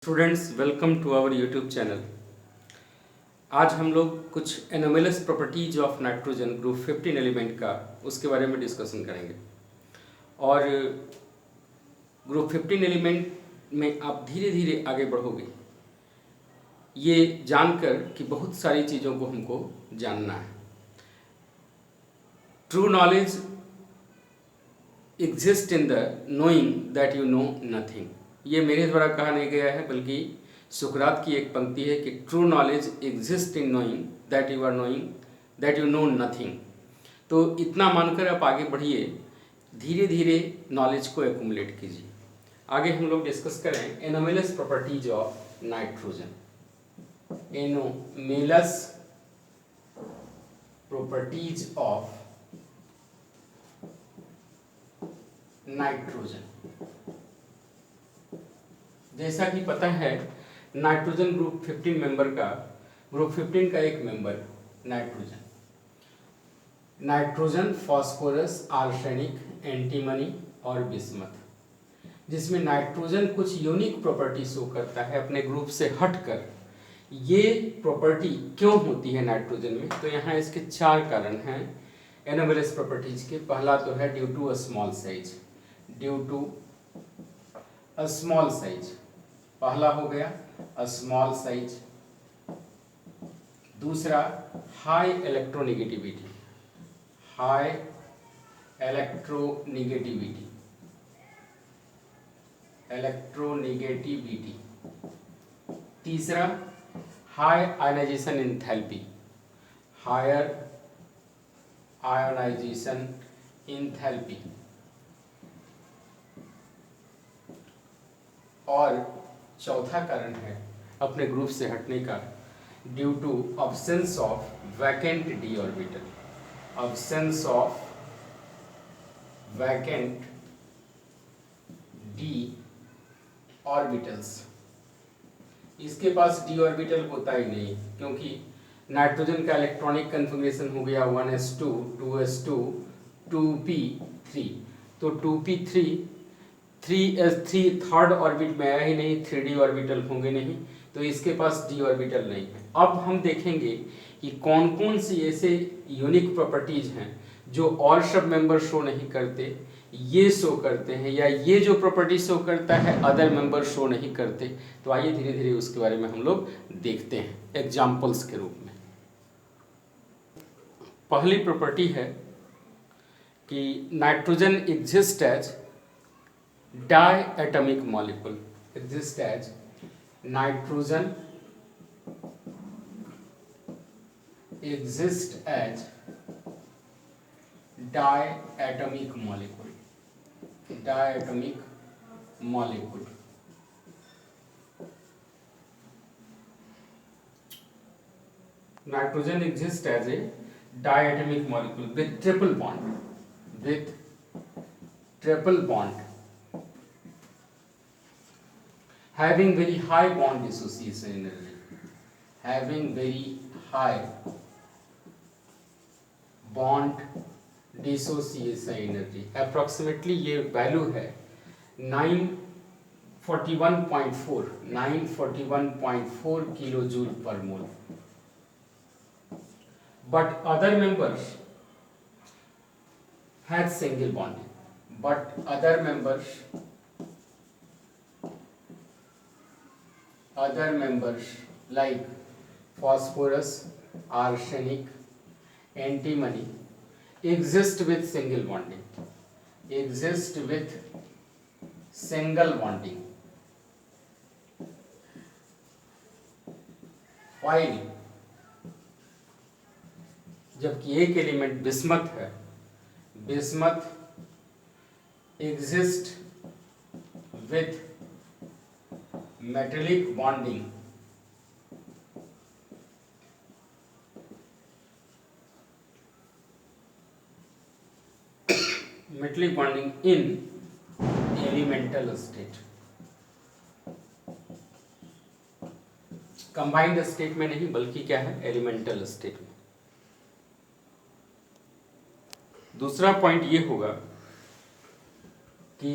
Students, welcome to our YouTube channel. आज हम लोग कुछ anomalous properties of nitrogen group 15 element का उसके बारे में डिस्कशन करेंगे। और ग्रुप 15 एलिमेंट में आप धीरे धीरे आगे बढ़ोगे ये जानकर कि बहुत सारी चीज़ों को हमको जानना है। True knowledge exist in the knowing that you know nothing. ये मेरे द्वारा कहा नहीं गया है, बल्कि सुकरात की एक पंक्ति है कि true knowledge exist in knowing that you are knowing that you know nothing. तो इतना मानकर आप आगे बढ़िए, धीरे धीरे नॉलेज को एक्यूमुलेट कीजिए। आगे हम लोग डिस्कस करें anomalous properties of nitrogen. Anomalous properties of nitrogen. जैसा कि पता है, नाइट्रोजन ग्रुप 15 का एक member nitrogen. Nitrogen phosphorus, arsenic, antimony और बिस्मथ, जिसमें नाइट्रोजन कुछ यूनिक प्रॉपर्टी शो करता है अपने ग्रुप से हटकर। ये प्रॉपर्टी क्यों होती है नाइट्रोजन में? तो यहाँ इसके 4 कारण हैं एनोमेलस प्रॉपर्टीज के। पहला तो है due to a small size. Due to a small size, पहला हो गया अ स्मॉल साइज। दूसरा high electronegativity. High electronegativity, electronegativity. तीसरा high ionisation enthalpy, higher ionisation enthalpy. और चौथा कारण है अपने ग्रुप से हटने का due to absence of vacant d orbital. Absence of vacant d orbitals. इसके पास डी ऑर्बिटल होता ही नहीं, क्योंकि नाइट्रोजन का इलेक्ट्रॉनिक कन्फिग्रेशन हो गया 1s2 2s2 2p3। तो 2p3 3s3 थर्ड ऑर्बिट में आया ही नहीं, 3d ऑर्बिटल होंगे नहीं, तो इसके पास d ऑर्बिटल नहीं है। अब हम देखेंगे कि कौन कौन सी ऐसे यूनिक प्रॉपर्टीज हैं जो और सब मेंबर शो नहीं करते, ये शो करते हैं, या ये जो प्रॉपर्टी शो करता है अदर मेंबर शो नहीं करते। तो आइए धीरे धीरे उसके बारे में हम लोग देखते हैं एग्जाम्पल्स के रूप में। पहली प्रॉपर्टी है कि nitrogen exist as diatomic molecule। exist as nitrogen exist as diatomic molecule। diatomic molecule। nitrogen exists as a diatomic molecule with triple bond, with triple bond, having very high bond dissociation energy, having very high bond dissociation energy। approximately ये value है 941.4 kilo joule पर मोल। But other members has single bonding, but other members like phosphorus, arsenic, antimony exist with single bonding, exist with single bonding, while जबकि एक element bismuth है, bismuth exist with metallic bonding, metallic bonding in elemental state। Combined state में नहीं, बल्कि क्या है, elemental state में। दूसरा पॉइंट ये होगा कि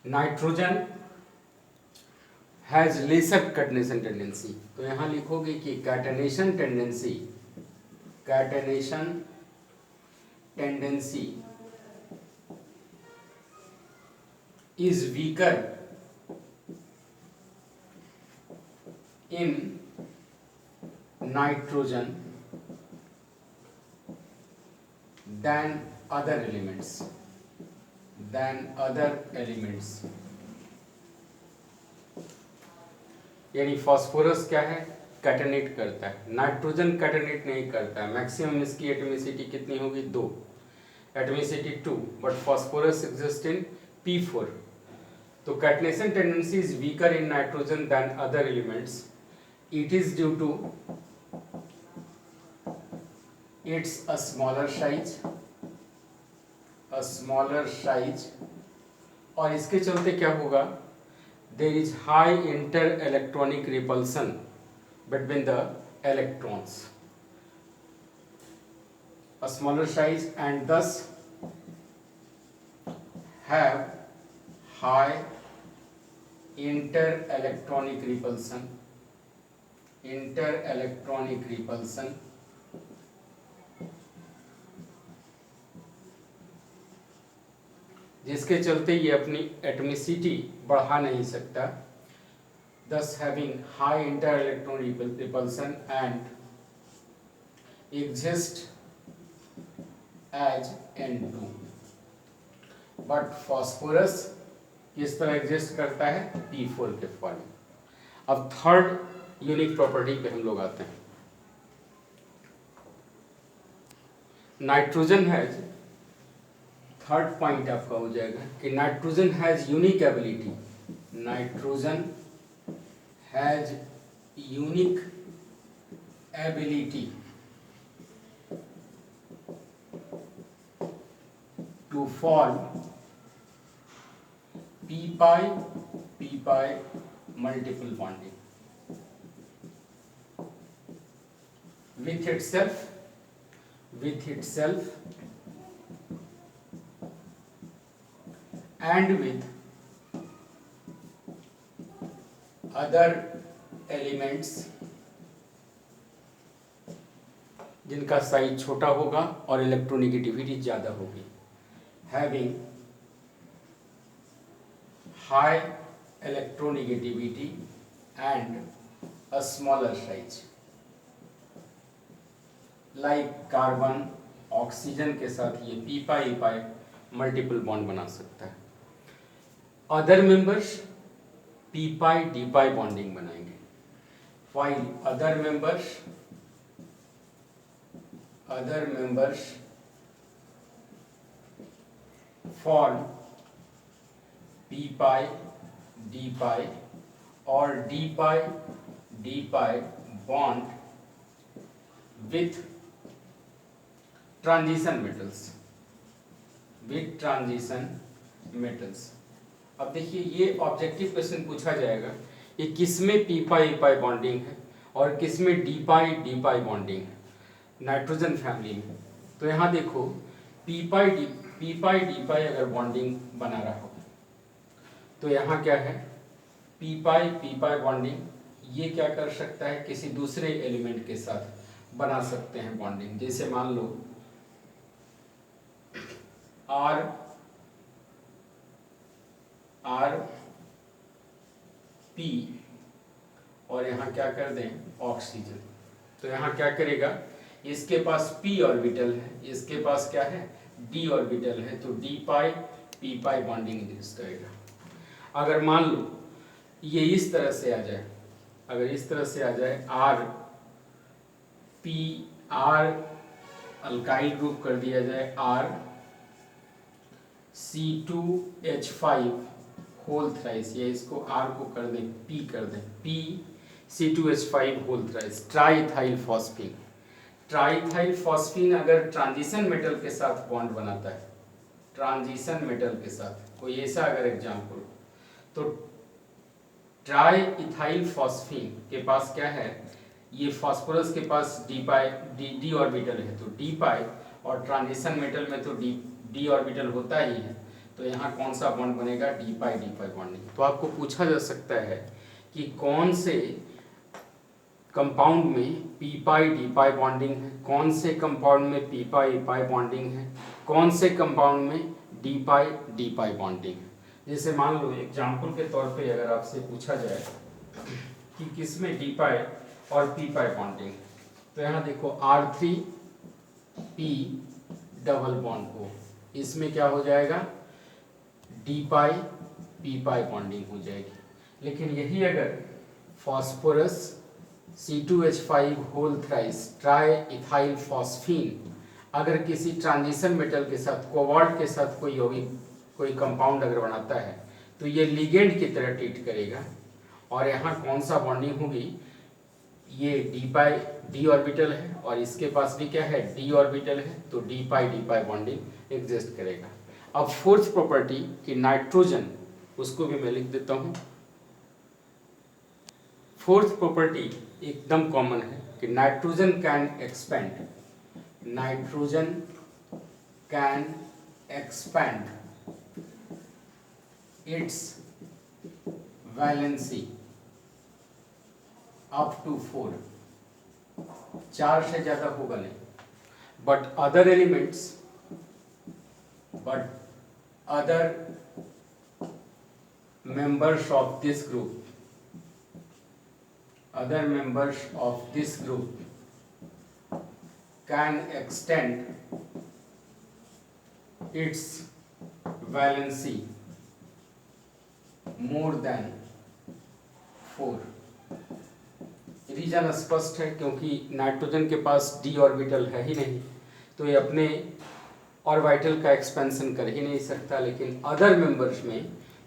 nitrogen has lesser catenation tendency, तो यहां लिखोगे कि catenation tendency is weaker in nitrogen than other elements यानी फास्फोरस क्या है, कैटनेट करता है, नाइट्रोजन कैटनेट नहीं करता है। मैक्सिमम इसकी एटॉमिसिटी कितनी होगी, 2, atomicity 2, but phosphorus exist in P4. तो catenation tendency is weaker in nitrogen than other elements. It is due to its a smaller size, और इसके चलते क्या होगा, there is high inter-electronic repulsion between the electrons, a smaller size, and thus have high inter-electronic repulsion, जिसके चलते ये अपनी atomicity बढ़ा नहीं सकता, thus having high inter-electron repulsion and exist as N2. But phosphorus किस तरह एग्जिस्ट करता है, P4 के फॉर्म में. अब थर्ड यूनिक प्रॉपर्टी पे हम लोग आते हैं. नाइट्रोजन हैज, थर्ड पॉइंट आपका हो जाएगा कि nitrogen has unique ability to form p-pi multiple bonding with itself and with other elements जिनका साइज छोटा होगा और इलेक्ट्रोनेगेटिविटी ज्यादा होगी, having high electronegativity and a smaller size, like carbon oxygen के साथ ये p-pi मल्टीपल बॉन्ड बना सकता है. Other members p-pi d-pi bonding बनाएंगे, while other members form p-pi d-pi or d-pi bond with transition metals. अब देखिए ये ऑब्जेक्टिव क्वेश्चन पूछा जाएगा कि किसमें p-pi बॉन्डिंग है और किसमें d-pi बॉन्डिंग है नाइट्रोजन फैमिली में. तो यहाँ देखो p-pi d-pi अगर बॉन्डिंग बना रहा हो तो यहाँ क्या है, p-pi बॉन्डिंग, ये क्या कर सकता है, किसी दूसरे एलिमेंट के साथ बना सकते हैं बॉन्डिंग. जैसे मान लो P और यहाँ क्या कर दें, ऑक्सीजन. तो यहाँ क्या करेगा, इसके पास p ऑर्बिटल है, इसके पास क्या है, d ऑर्बिटल है, तो d-pi p-pi बॉन्डिंग एग्जिस्ट करेगा. अगर मान लो ये इस तरह से आ जाए, अगर इस तरह से आ जाए R अल्काइल ग्रुप कर दिया जाए, C2H5 होल थ्राइस, या इसको R को कर दें P कर दें, C2H5 whole thrice, triethyl phosphine अगर ट्रांजिशन मेटल के साथ बॉन्ड बनाता है, ट्रांजिशन मेटल के साथ, कोई ऐसा अगर एग्जाम्पल, तो ट्राइथाइल फॉस्फीन के पास क्या है, ये फास्फोरस के पास d ऑर्बिटल है, तो d-pi, और ट्रांजिशन मेटल में तो d ऑर्बिटल होता ही है, तो यहाँ कौन सा बॉन्ड बनेगा, डी पाई बॉन्डिंग। तो आपको पूछा जा सकता है कि कौन से कंपाउंड में पी पाई डी पाई बॉन्डिंग है, कौन से कंपाउंड में पी पाई ई पाई बॉन्डिंग है, कौन से कंपाउंड में डी पाई बॉन्डिंग है। जैसे मान लो एग्जाम्पल के तौर पे अगर आपसे पूछा जाए कि किसमें डी पाई और पी पाई बॉन्डिंग, तो यहाँ देखो R3P डबल बॉन्ड हो, इसमें क्या हो जाएगा, D pi P pi bonding हो जाएगी। लेकिन यही अगर phosphorus C2H5 whole thrice triethyl phosphine अगर किसी ट्रांजिशन मेटल के साथ कोबाल्ट के साथ कोई यौगिक कोई कंपाउंड अगर बनाता है तो ये लिगेंड की तरह ट्रीट करेगा। और यहाँ कौन सा बॉन्डिंग होगी, ये डी ऑर्बिटल है और इसके पास भी क्या है, डी ऑर्बिटल है, तो डी पाई बॉन्डिंग एग्जिस्ट करेगा। अब फोर्थ प्रॉपर्टी कि नाइट्रोजन, उसको भी मैं लिख देता हूँ। फोर्थ प्रॉपर्टी एकदम कॉमन है कि nitrogen can expand, nitrogen can expand its valency up to 4, 4 से ज्यादा होगा नहीं। But other elements, members of this group can extend its valency more than 4। Reason स्पष्ट है क्योंकि नाइट्रोजन के पास डी ऑर्बिटल है ही नहीं, तो ये अपने ऑर्बिटल का एक्सपेंशन कर ही नहीं सकता। लेकिन अदर मेंबर्स में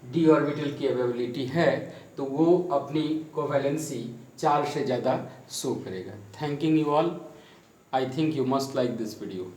डी ऑर्बिटल की अवेलेबिलिटी है तो वो अपनी कोवैलेंसी 4 से ज़्यादा शो करेगा। Thanking you all, I think you must like this video.